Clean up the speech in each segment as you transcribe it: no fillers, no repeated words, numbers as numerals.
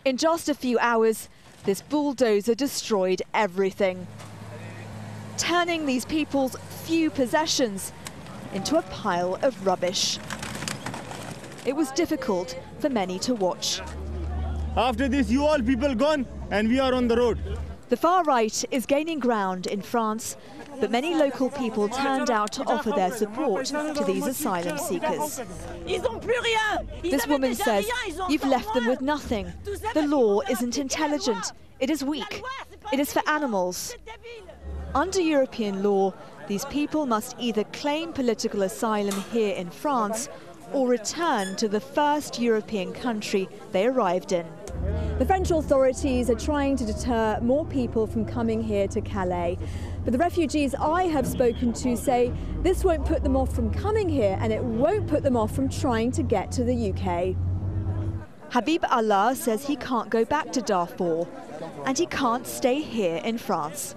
In just a few hours, this bulldozer destroyed everything, turning these people's few possessions into a pile of rubbish. It was difficult for many to watch. After this, you all people gone and we are on the road. The far right is gaining ground in France, but many local people turned out to offer their support to these asylum seekers. This woman says, "You've left them with nothing. The law isn't intelligent. It is weak. It is for animals." Under European law, these people must either claim political asylum here in France or return to the first European country they arrived in. The French authorities are trying to deter more people from coming here to Calais. But the refugees I have spoken to say this won't put them off from coming here, and it won't put them off from trying to get to the UK. Habib Allah says he can't go back to Darfur, and he can't stay here in France.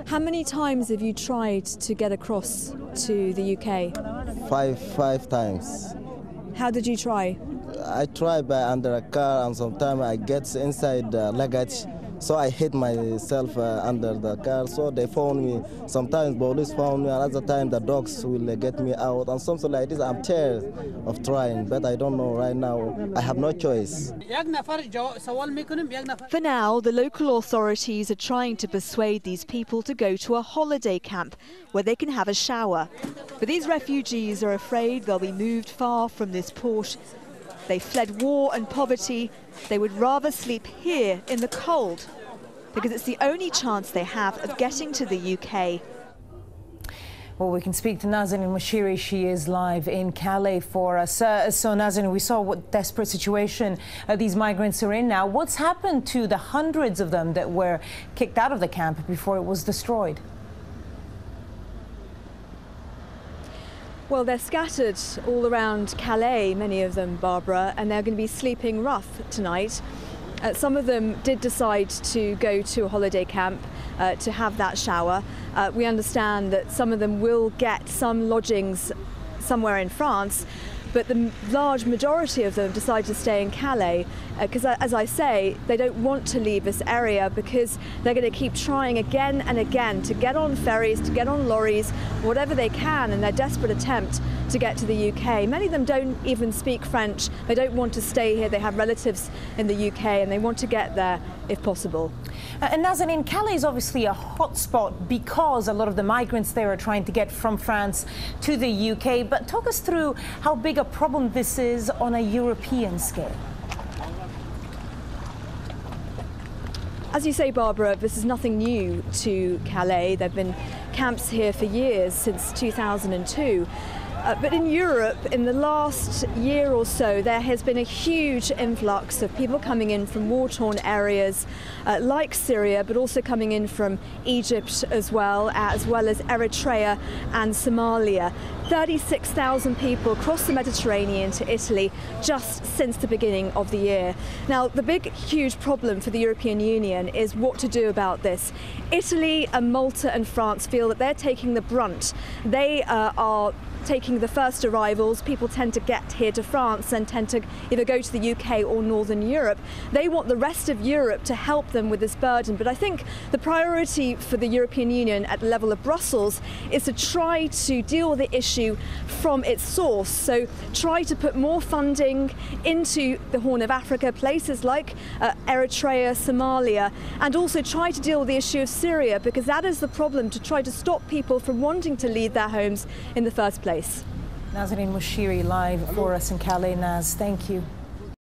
How many times have you tried to get across to the UK? Five times. How did you try? I try by under a car, and sometimes I get inside the luggage, so I hid myself under the car. So they found me. Sometimes police found me, another time the dogs will get me out, and something like this. I'm tired of trying, but I don't know right now. I have no choice. For now, the local authorities are trying to persuade these people to go to a holiday camp where they can have a shower. But these refugees are afraid they'll be moved far from this port. They fled war and poverty. They would rather sleep here in the cold because it's the only chance they have of getting to the UK. Well, we can speak to Nazanin Moshiri. She is live in Calais for us. So Nazanin, we saw what desperate situation these migrants are in now. What's happened to the hundreds of them that were kicked out of the camp before it was destroyed? Well, they're scattered all around Calais, many of them, Barbara, and they're going to be sleeping rough tonight. Some of them did decide to go to a holiday camp to have that shower. We understand that some of them will get some lodgings somewhere in France, but the large majority of them decide to stay in Calais because, as I say, they don't want to leave this area because they're going to keep trying again and again to get on ferries, to get on lorries, whatever they can in their desperate attempt to get to the UK. Many of them don't even speak French. They don't want to stay here. They have relatives in the UK and they want to get there if possible. And Nazanin, Calais is obviously a hotspot because a lot of the migrants there are trying to get from France to the UK. But talk us through how big a problem this is on a European scale. As you say, Barbara, this is nothing new to Calais. There have been camps here for years, since 2002. But in Europe, in the last year or so, there has been a huge influx of people coming in from war-torn areas like Syria, but also coming in from Egypt as well as Eritrea and Somalia. 36,000 people crossed the Mediterranean to Italy just since the beginning of the year. Now, the big, huge problem for the European Union is what to do about this. Italy and Malta and France feel that they're taking the brunt. They are taking the first arrivals. People tend to get here to France and tend to either go to the UK or Northern Europe. They want the rest of Europe to help them with this burden. But I think the priority for the European Union at the level of Brussels is to try to deal with the issue from its source. So try to put more funding into the Horn of Africa, places like Eritrea, Somalia, and also try to deal with the issue of Syria, because that is the problem, to try to stop people from wanting to leave their homes in the first place. Nazanin Moshiri live for us in Calais. Naz, thank you.